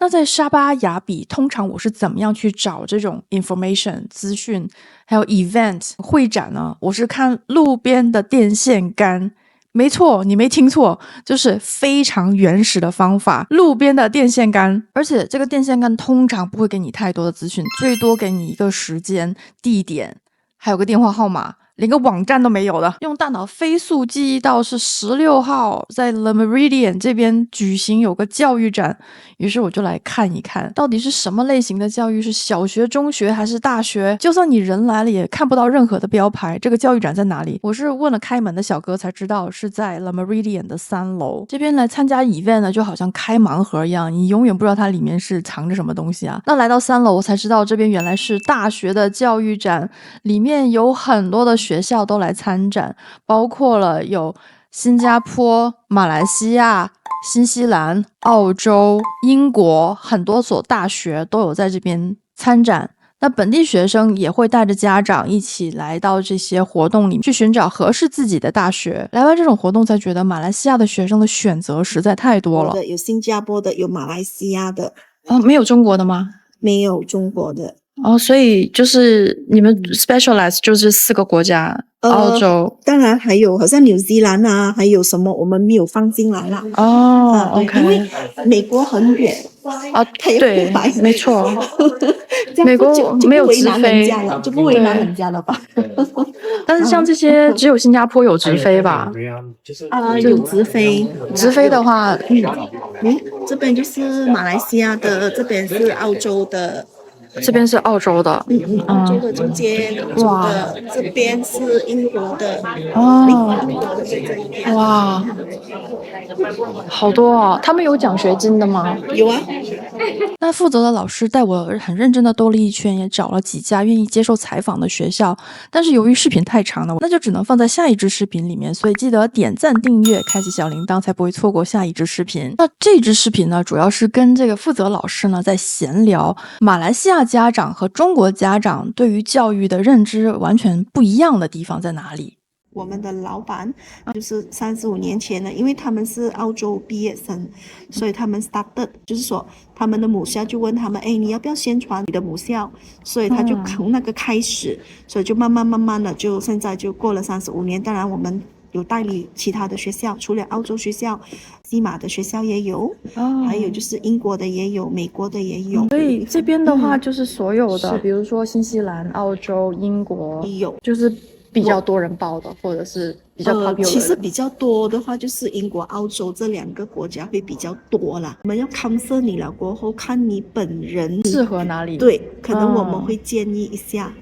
那在沙巴雅比，通常我是怎么样去找这种 information 资讯，还有 event 会展呢？我是看路边的电线杆。没错，你没听错，就是非常原始的方法，路边的电线杆。而且这个电线杆通常不会给你太多的资讯，最多给你一个时间、地点，还有个电话号码。连个网站都没有的，用大脑飞速记忆到是16号在 Le Méridien 这边举行有个教育展，于是我就来看一看到底是什么类型的教育，是小学、中学还是大学。就算你人来了也看不到任何的标牌，这个教育展在哪里？我是问了开门的小哥才知道是在 Le Méridien 的3楼。这边来参加 event 呢，就好像开盲盒一样，你永远不知道它里面是藏着什么东西啊。那来到3楼我才知道这边原来是大学的教育展，里面有很多的学校都来参展，包括了有新加坡、马来西亚、新西兰、澳洲、英国，很多所大学都有在这边参展。那本地学生也会带着家长一起来到这些活动里面去寻找合适自己的大学。来完这种活动才觉得马来西亚的学生的选择实在太多了。有新加坡的，有马来西亚的。没有中国的吗？没有中国的。所以就是你们 specialize 就是4个国家，澳洲，当然还有好像纽西兰啊，还有什么我们没有放进来啦。OK， 因为美国很远对，没错，美国没有直飞，就不为难人家了吧？但是像这些只有新加坡有直飞吧？有直飞。直飞的话，这边就是马来西亚的，这边是澳洲的。这边是澳洲的，澳洲的中间，哇，这边是英国的，哇，好多哦！他们有奖学金的吗？有啊。那负责的老师带我很认真的兜了一圈，也找了几家愿意接受采访的学校，但是由于视频太长了，那就只能放在下一支视频里面，所以记得点赞、订阅、开启小铃铛，才不会错过下一支视频。那这支视频呢，主要是跟这个负责老师呢在闲聊马来西亚家长和中国家长对于教育的认知完全不一样的地方在哪里。我们的老板就是35年前的，因为他们是澳洲毕业生，所以他们 started 就是说他们的母校就问他们，你要不要宣传你的母校？所以他就从那个开始，所以就慢慢的就现在就过了35年。当然我们有代理其他的学校，除了澳洲学校，西马的学校也有，还有就是英国的也有，美国的也有。所以这边的话就是所有的，比如说新西兰、澳洲、英国有，就是比较多人报的，或者是比较 popular 的。其实比较多的话就是英国、澳洲这2个国家会比较多啦。我们要 counsel 你了过后，看你本人适合哪里。对，可能我们会建议一下，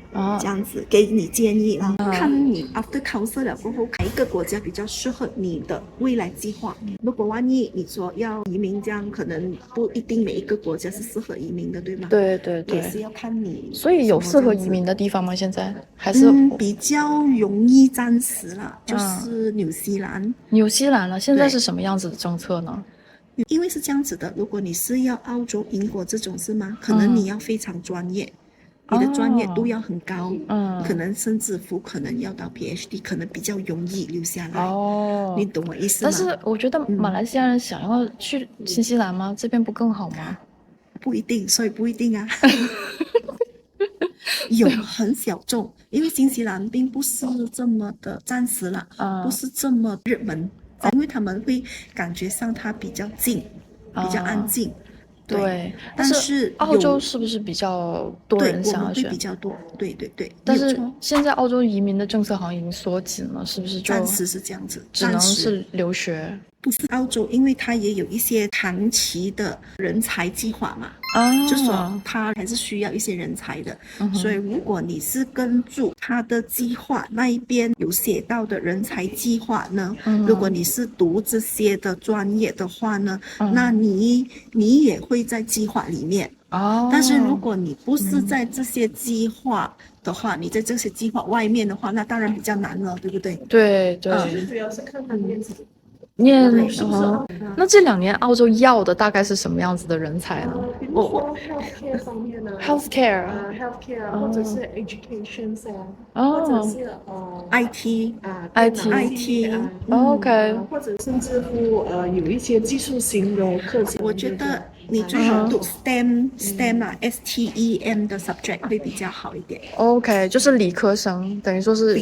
这样子给你建议啦。看你 after counsel 了过后，哪一个国家比较适合你的未来计划。如果万一你说要移民，这样可能不一定每一个国家是适合移民的，对吗？对，也是要看你。所以有适合移民的地方吗？现在还是比较容易，暂时啦，就是纽西兰。纽西兰了，现在是什么样子的政策呢？因为是这样子的，如果你是要澳洲、英国这种是吗？可能你要非常专业，你的专业度要很高，可能甚至乎可能要到 PhD， 可能比较容易留下来。你懂我意思吗？但是我觉得马来西亚人想要去新西兰吗？这边不更好吗？不一定，所以不一定啊。有很小众，因为新西兰并不是这么的，暂时啦，不是这么热门，因为他们会感觉上它比较静，比较安静。对，但是澳洲是不是比较多人想要选？对，我们会比较多，对。但是现在澳洲移民的政策好像已经缩紧了，是不是？暂时是这样子，只能是留学。不是澳洲，因为它也有一些长期的人才计划嘛，就说它还是需要一些人才的，所以如果你是跟住它的计划那一边有写到的人才计划呢，如果你是读这些的专业的话呢，那你也会在计划里面。但是如果你不是在这些计划的话，你在这些计划外面的话，那当然比较难了，对不对？对。主要是看念那这2年澳洲要的大概是什么样子的人才呢？比如说 healthcare 方面的 healthcare 或者是 education 或者是IT OK，或者甚至乎有一些技术型的课程。我觉得你最好读 STEM 啊 STEM 的 subject 会比较好一点。OK， 就是理科生，等于说是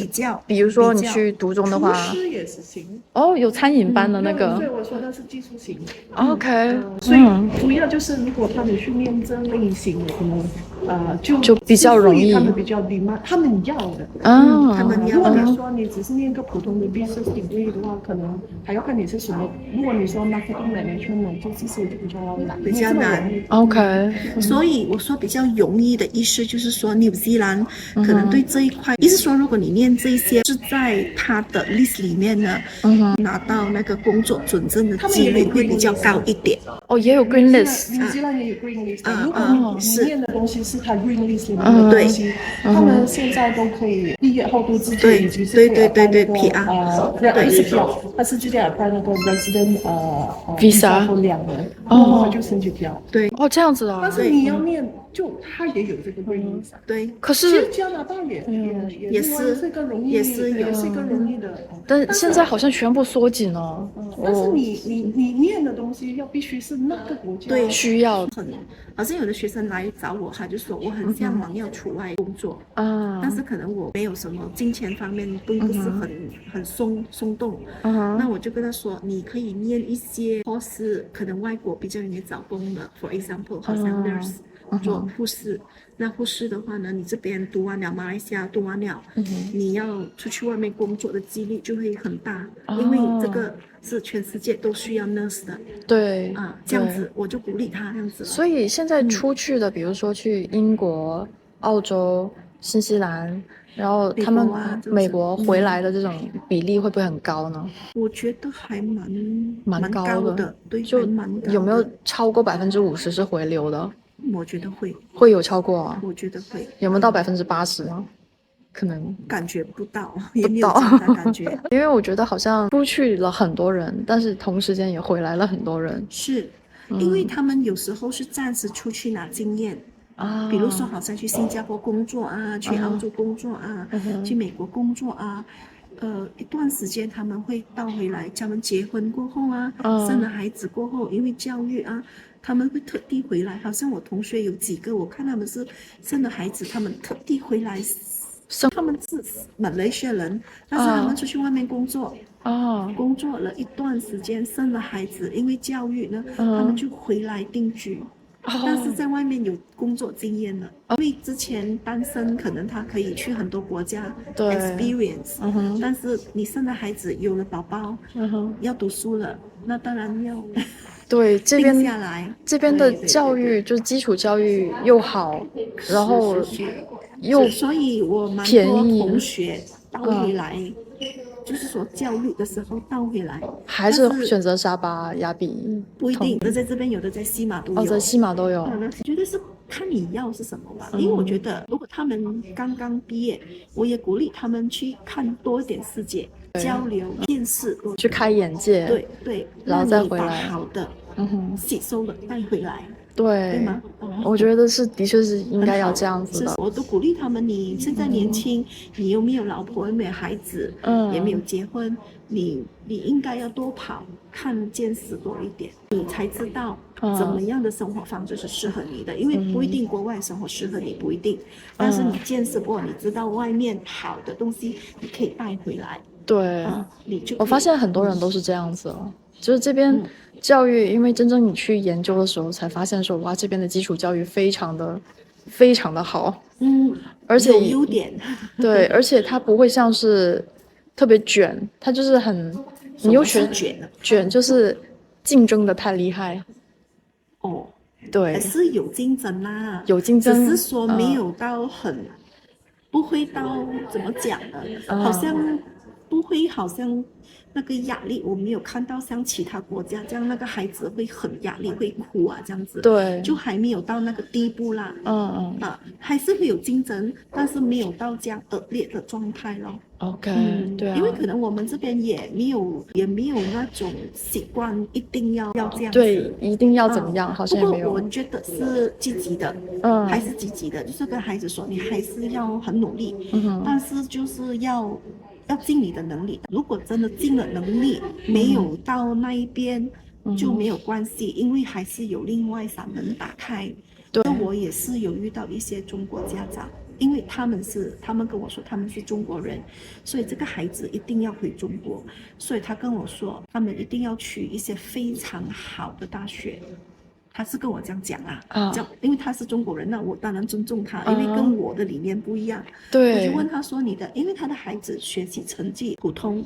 比如说你去读中的话，厨师也是行。有餐饮班的那个。对，我说的是技术型。OK，所以主要就是如果他们去念这类型的，可能就比较容易，他们比较 demand， 他们要的。他们要。如果你说你只是念个普通的 business degree 的话，可能还要看你是什么。如果你说 marketing management 这其实比较难。OK， 所以我说比较容易的意思就是说纽西兰可能对这一块，意思说如果你念这些是在他的 list 里面呢，拿到那个工作准证的几率会比较高一点。也有 green list， 纽西兰也有 green list。如果你念的东西是他 green list 里面的东西，他们现在都可以毕业后都直接已经是对 PR， 不是 PR， 他是直接 apply 那个 resident visa 2年，然后他就申请掉。对，这样子啊。但是你要念，就他也有这个 green list。对，可是其实加拿大也是个容易，也是一个容易的。但现在好像全部缩紧了。但是你念的东西要必须是那个国家对需要。好像有的学生来找我，他就说我很向往要出外工作但是可能我没有什么金钱方面不是很松动那我就跟他说，你可以念一些或是可能外国比较容易找工的 ，for example 好像 nurse。做护士，那护士的话呢，你这边读完了，马来西亚读完了，你要出去外面工作的几率就会很大，因为这个是全世界都需要 nurse 的。对这样子我就鼓励他这样子。所以现在出去的，比如说去英国、澳洲、新西兰，然后他们美国回来的这种比例会不会很高呢？我觉得还蛮高的，对，就蛮高的。有没有超过50%是回流的？我觉得会有超过啊。我觉得会。有没有到80%吗？可能感觉不到，也没有这样的感觉。因为我觉得好像出去了很多人，但是同时间也回来了很多人。是，因为他们有时候是暂时出去拿经验比如说好像去新加坡工作啊，去澳洲工作啊，去美国工作啊。一段时间他们会倒回来，他们结婚过后啊，生了孩子过后，因为教育啊，他们会特地回来。好像我同学有几个，我看他们是生了孩子，他们特地回来，他们是马来西亚人，但是他们出去外面工作，工作了一段时间，生了孩子，因为教育呢，他们就回来定居。但是在外面有工作经验了，因为之前单身可能他可以去很多国家 experience，但是你生了孩子有了宝宝，要读书了，那当然要对这边下来。这边的教育就是基础教育又好，然后又所以我蛮多同学倒回来。就是说教育的时候倒回来，还是选择沙巴、亚比？不一定，有的在这边，有的在西马都有。在西马都有。我觉得是看你要是什么吧，因为我觉得如果他们刚刚毕业，我也鼓励他们去看多一点世界，交流、见识，去开眼界。对，然后再回来，把好的吸收了带回来。对吗？我觉得是，的确是应该要这样子的。我都鼓励他们，你现在年轻，你又没有老婆，又没有孩子，也没有结婚，你应该要多跑，看见识多一点，你才知道怎么样的生活方式是适合你的。因为不一定国外生活适合你，不一定，但是你见识过，你知道外面好的东西，你可以带回来。对，我发现很多人都是这样子了。就是这边教育，因为真正你去研究的时候，才发现说，哇，这边的基础教育非常的好，而且有优点，对，而且它不会像是特别卷，它就是你又卷，就是竞争的太厉害。对，还是有竞争啦，有竞争，只是说没有到不会到怎么讲呢？好像不会，好像。那个压力我没有看到像其他国家这样，那个孩子会很压力，会哭啊这样子。对，就还没有到那个地步啦。还是会有竞争，但是没有到这样恶劣的状态咯。OK，对啊，因为可能我们这边也没有那种习惯，一定要这样子。对，一定要怎么样，好像也没有。不过我觉得是积极的，还是积极的，就是跟孩子说，你还是要很努力，但是就是要尽你的能力。如果真的尽了能力，没有到那一边，就没有关系，因为还是有另外3门打开。对，我也是有遇到一些中国家长，因为他们跟我说他们是中国人，所以这个孩子一定要回中国，所以他跟我说他们一定要去一些非常好的大学。他是跟我这样讲啊，因为他是中国人，那我当然尊重他，因为跟我的理念不一样。对，我就问他说因为他的孩子学习成绩普通，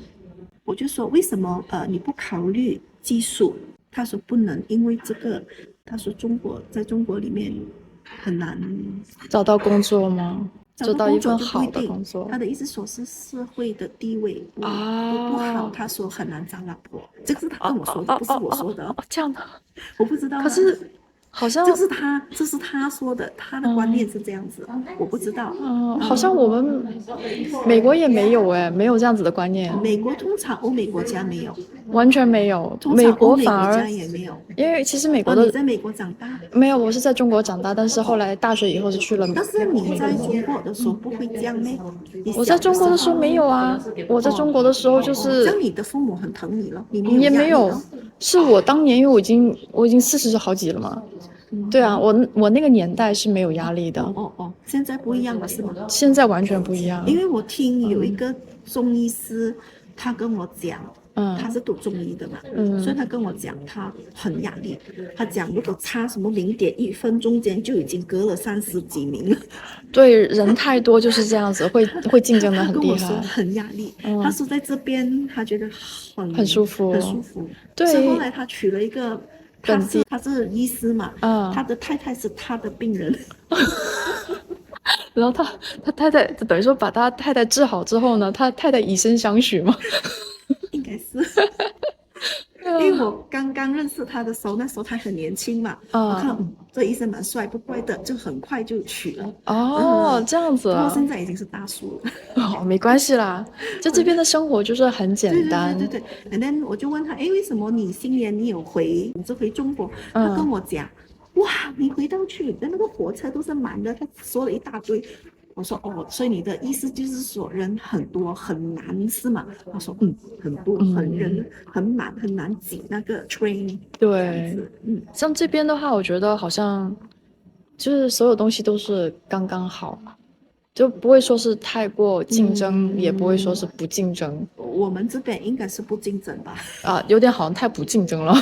我就说为什么你不考虑技术？他说不能，因为这个，他说在中国里面很难找到工作吗？找到一份好的工作。他的意思说是社会的地位不好，他说很难找老婆。这个是他跟我说的，不是我说的。这样的，我不知道。可是好像这是他说的，他的观念是这样子，我不知道。好像我们美国也没有没有这样子的观念。美国通常欧美国家没有，完全没有。美国反而也没有，因为其实美国的。你在美国长大？没有，我是在中国长大，但是后来大学以后是去了美国。但是你在中国的时候不会这样吗？我在中国的时候没有啊，我在中国的时候就是。这样你的父母很疼你了，你也没有，是我当年因为我已经40好几了嘛。对啊，我那个年代是没有压力的。现在不一样了是吗？现在完全不一样。因为我听有一个中医师，他跟我讲，他是读中医的嘛，所以他跟我讲他很压力。他讲如果差什么0.1分中间就已经隔了30几名了。对，人太多就是这样子，会竞争的很厉害。跟我说很压力，他说在这边他觉得很舒服，很舒服。对，所以后来他娶了一个。他是医师嘛，他的太太是他的病人，然后他太太等于说把他太太治好之后呢，他太太以身相许嘛，应该是，因为我刚刚认识他的时候，那时候他很年轻嘛，我看这医生蛮帅，不怪的，就很快就娶了。这样子啊，不过现在已经是大叔了。没关系啦，在这边的生活就是很简单。对。然后我就问他，为什么你新年你回中国？他跟我讲，哇，你回到去那个火车都是满的，他说了一大堆。我说所以你的意思就是说人很多很难是吗？他说很多人很满很难挤那个 train。对，像这边的话，我觉得好像就是所有东西都是刚刚好，就不会说是太过竞争，也不会说是不竞争。我们这边应该是不竞争吧？有点好像太不竞争了。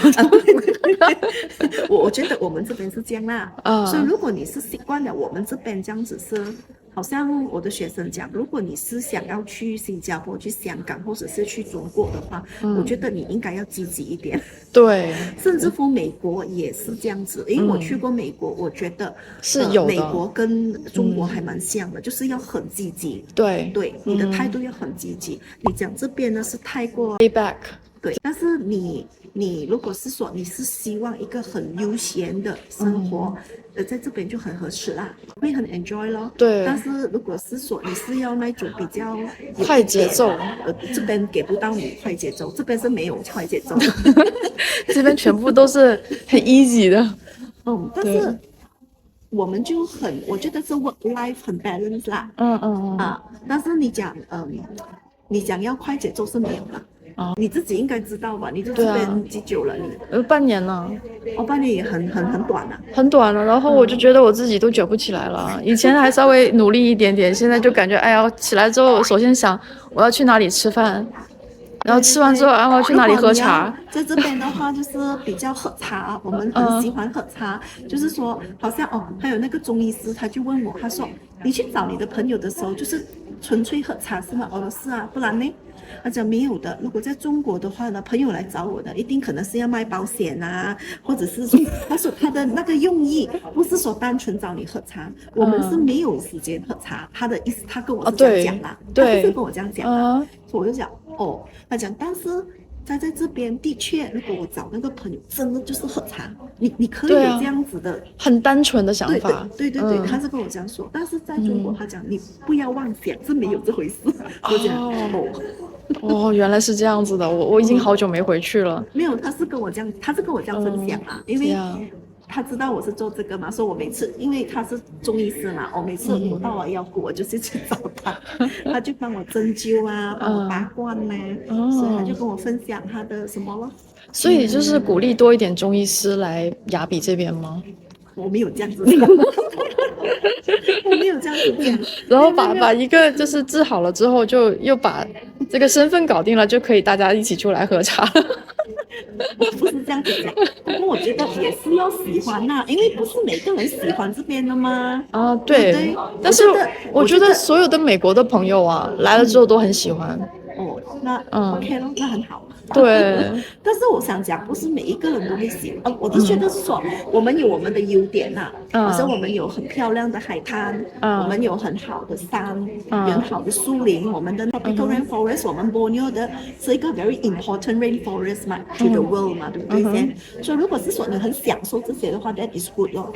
我觉得我们这边是这样啦。所以如果你是习惯了我们这边这样子是。好像我的学生讲，如果你是想要去新加坡、去香港或者是去中国的话，我觉得你应该要积极一点。对，甚至乎美国也是这样子，因为我去过美国，我觉得是有的。美国跟中国还蛮像的，就是要很积极。对，你的态度要很积极。你讲这边呢是太过 lay back。对，但是你如果是说你是希望一个很悠闲的生活，在这边就很合适啦，会很 enjoy 咯。对。但是如果是说你是要那种比较快节奏，这边给不到你快节奏，这边是没有快节奏的。这边全部都是很 easy 的。但是我们就我觉得是 work life 很 balance 啦。但是你讲要快节奏是没有的。你自己应该知道吧？你在这边几久了？你半年了。半年也很短了。很短了，然后我就觉得我自己都卷不起来了。以前还稍微努力一点点，现在就感觉哎呀，起来之后首先想我要去哪里吃饭，然后吃完之后我要去哪里喝茶。在这边的话就是比较喝茶，我们很喜欢喝茶。就是说好像还有那个中医师他就问我，他说你去找你的朋友的时候就是纯粹喝茶是吗？我说是啊，不然呢？他讲没有的，如果在中国的话呢，朋友来找我的一定可能是要卖保险啊，或者是说他说他的那个用意不是说单纯找你喝茶，我们是没有时间喝茶。他的意思他跟我是这样讲啦，他不是跟我这样讲啦，所以我就讲他讲但是在这边的确，如果我找那个朋友真的就是喝茶，你可以有这样子的很单纯的想法。对，他是跟我这样说。但是在中国他讲你不要妄想，是没有这回事。我讲原来是这样子的，我已经好久没回去了。没有，他是跟我这样分享啊，因为他知道我是做这个嘛，所以我每次因为他是中医师嘛，我每次有到我腰骨，我就是去找他，他就帮我针灸啊，帮我拔罐啊，所以他就跟我分享他的什么咯。所以就是鼓励多一点中医师来雅比这边吗？我没有这样子讲，我没有这样子讲。然后把一个就是治好了之后，就又把这个身份搞定了，就可以大家一起出来喝茶。我不是这样子讲，不过我觉得也是要喜欢呐、因为不是每个人喜欢这边的嘛。啊，对。对，但是我觉得所有的美国的朋友啊，来了之后都很喜欢。哦，那OK 咯，那很好。对，但是我想讲，不是每一个人都会喜欢。我的确得是说，我们有我们的优点呐，好像我们有很漂亮的海滩，我们有很好的山，很好的树林，我们的 tropical rainforest，我们 Borneo 的是一个 very important rainforest 嘛，to the world 嘛，对不对先？所以如果是说你很享受这些的话，that is good 咯。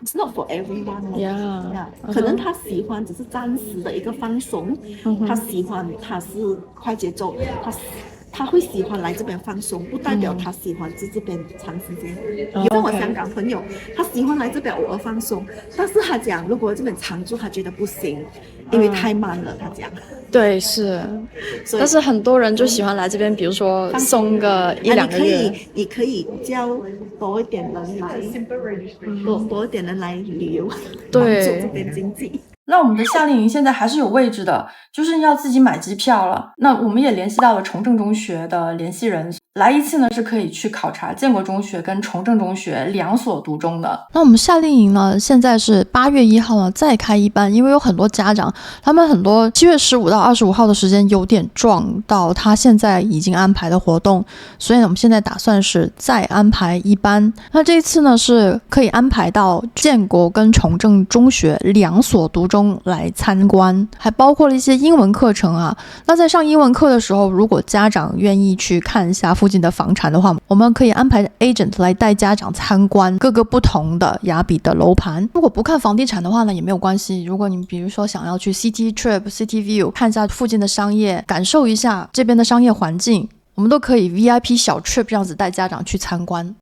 It's not for everyone. Yeah. 可能他喜欢只是暂时的一个放松，他喜欢他是快节奏，他会喜欢来这边放松，不代表他喜欢在这边长时间。有像我香港朋友，他喜欢来这边偶尔放松，但是他讲如果这边常住，他觉得不行，因为太慢了。他讲，对，是，但是很多人就喜欢来这边，比如说松个1-2个月。你可以叫多一点人来，多一点人来旅游，对，帮助这边经济。那我们的夏令营现在还是有位置的，就是要自己买机票了。那我们也联系到了崇正中学的联系人，来一次呢是可以去考察建国中学跟崇正中学2所独中的。那我们夏令营呢，现在是8月1号呢再开一班，因为有很多家长，他们很多7月15到25号的时间有点撞到他现在已经安排的活动，所以呢我们现在打算是再安排一班。那这一次呢是可以安排到建国跟崇正中学2所独中来参观，还包括了一些英文课程啊。那在上英文课的时候，如果家长愿意去看一下附近的房产的话，我们可以安排 agent 来带家长参观各个不同的雅比的楼盘。如果不看房地产的话呢，也没有关系。如果你比如说想要去 City Trip、City View 看一下附近的商业，感受一下这边的商业环境，我们都可以 VIP 小 trip 这样子带家长去参观。